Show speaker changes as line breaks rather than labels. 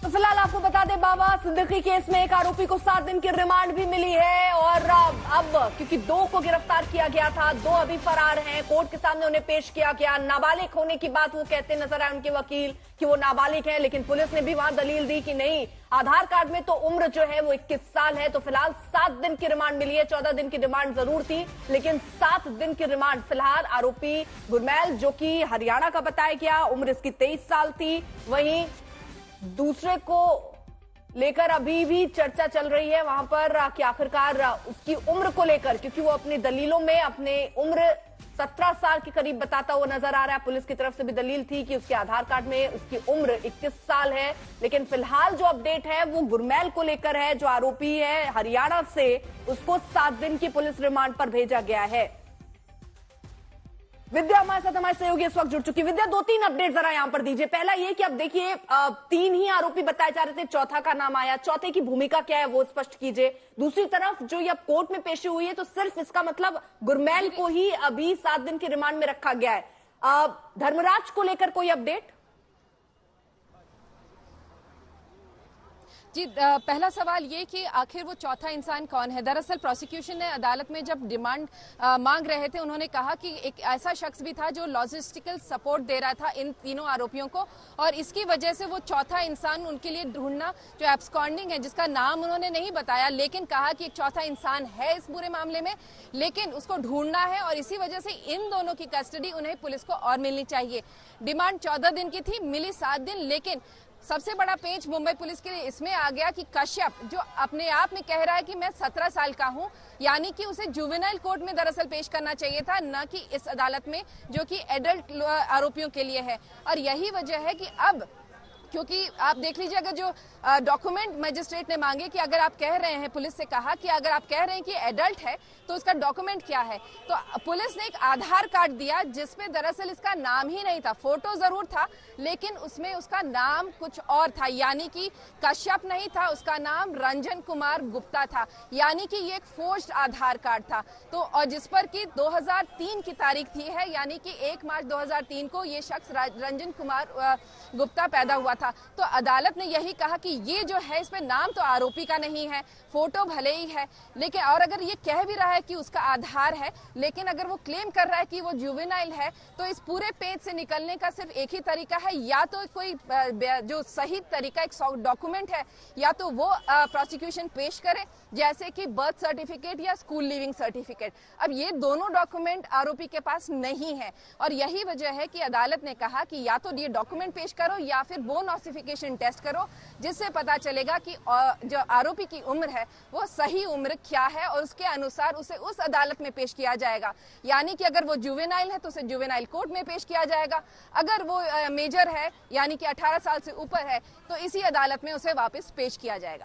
तो फिलहाल आपको बता दें, बाबा सिद्दीकी केस में एक आरोपी को 7 दिन की रिमांड भी मिली है और अब क्योंकि 2 को गिरफ्तार किया गया था, 2 अभी फरार हैं, कोर्ट के सामने उन्हें पेश किया गया। नाबालिग होने की बात वो कहते नजर आए उनके वकील कि वो नाबालिग है, लेकिन पुलिस ने भी वहां दलील दी कि नहीं, आधार कार्ड में तो उम्र जो है वो 21 साल है। तो फिलहाल 7 दिन की रिमांड मिली है। 14 दिन की रिमांड जरूर थी, लेकिन 7 दिन की रिमांड फिलहाल आरोपी गुरमैल, जो कि हरियाणा का बताया गया, उम्र इसकी 23 साल थी। वहीं दूसरे को लेकर अभी भी चर्चा चल रही है वहां पर कि आखिरकार उसकी उम्र को लेकर, क्योंकि वो अपनी दलीलों में अपने उम्र 17 साल के करीब बताता हुआ नजर आ रहा है। पुलिस की तरफ से भी दलील थी कि उसके आधार कार्ड में उसकी उम्र 21 साल है। लेकिन फिलहाल जो अपडेट है वो गुरमैल को लेकर है, जो आरोपी है हरियाणा से, उसको 7 दिन की पुलिस रिमांड पर भेजा गया है। विद्या हमारे साथ, हमारे सहयोगी इस वक्त जुड़ चुकी। विद्या, 2-3 अपडेट जरा यहां पर दीजिए। पहला ये कि अब देखिए 3 ही आरोपी बताए जा रहे थे, चौथा का नाम आया, चौथे की भूमिका क्या है वो स्पष्ट कीजिए। दूसरी तरफ जो ये अब कोर्ट में पेशी हुई है, तो सिर्फ इसका मतलब गुरमैल को ही अभी 7 दिन की रिमांड में रखा गया है। धर्मराज को लेकर कोई अपडेट?
जी, पहला सवाल ये कि आखिर वो चौथा इंसान कौन है। दरअसल प्रोसिक्यूशन ने अदालत में जब डिमांड मांग रहे थे, उन्होंने कहा कि एक ऐसा शख्स भी था जो लॉजिस्टिकल सपोर्ट दे रहा था इन तीनों आरोपियों को, और इसकी वजह से वो चौथा इंसान उनके लिए ढूंढना, जो एब्सकॉन्डिंग है, जिसका नाम उन्होंने नहीं बताया, लेकिन कहा कि एक चौथा इंसान है इस पूरे मामले में, लेकिन उसको ढूंढना है, और इसी वजह से इन दोनों की कस्टडी उन्हें पुलिस को और मिलनी चाहिए। डिमांड 14 दिन की थी, मिली 7 दिन। लेकिन सबसे बड़ा पेंच मुंबई पुलिस के लिए इसमें आ गया कि कश्यप, जो अपने आप में कह रहा है कि मैं 17 साल का हूं, यानी कि उसे जुवेनाइल कोर्ट में दरअसल पेश करना चाहिए था, न कि इस अदालत में जो कि एडल्ट आरोपियों के लिए है। और यही वजह है कि अब, क्योंकि आप देख लीजिए, अगर जो डॉक्यूमेंट मजिस्ट्रेट ने मांगे कि अगर आप कह रहे हैं, पुलिस से कहा कि अगर आप कह रहे हैं कि एडल्ट है तो उसका डॉक्यूमेंट क्या है, तो पुलिस ने एक आधार कार्ड दिया जिसमें दरअसल इसका नाम ही नहीं था। फोटो जरूर था, लेकिन उसमें उसका नाम कुछ और था, यानी कि कश्यप नहीं था, उसका नाम रंजन कुमार गुप्ता था, यानी कि ये एक फोर्ज्ड आधार कार्ड था। तो और जिस पर कि 2003 की तारीख थी है, यानी कि 1 मार्च 2003 को ये शख्स रंजन कुमार गुप्ता पैदा हुआ था। तो अदालत ने यही कहा कि ये जो है, इसमें नाम तो आरोपी का नहीं है, फोटो भले ही है, लेकिन और अगर ये कह भी रहा है कि उसका आधार है, लेकिन अगर वो क्लेम कर रहा है कि वो जुवेनाइल है, तो इस पूरे पेज से निकलने का सिर्फ एक ही तरीका है, या तो कोई जो सही तरीका, एक डॉक्यूमेंट है, या तो वो प्रोसिक्यूशन पेश करे, जैसे कि बर्थ सर्टिफिकेट या स्कूल लिविंग सर्टिफिकेट। अब ये दोनों डॉक्यूमेंट आरोपी के पास नहीं है, और यही वजह है कि अदालत ने कहा कि या तो ये डॉक्यूमेंट पेश करो या फिर बोन ऑसिफिकेशन टेस्ट करो, जिससे पता चलेगा कि जो आरोपी की उम्र है वो सही उम्र क्या है, और उसके अनुसार उसे उस अदालत में पेश किया जाएगा। यानी कि अगर वो जुवेनाइल है तो उसे जुवेनाइल कोर्ट में पेश किया जाएगा, अगर वो मेजर है यानी कि 18 साल से ऊपर है तो इसी अदालत में उसे वापस पेश किया जाएगा।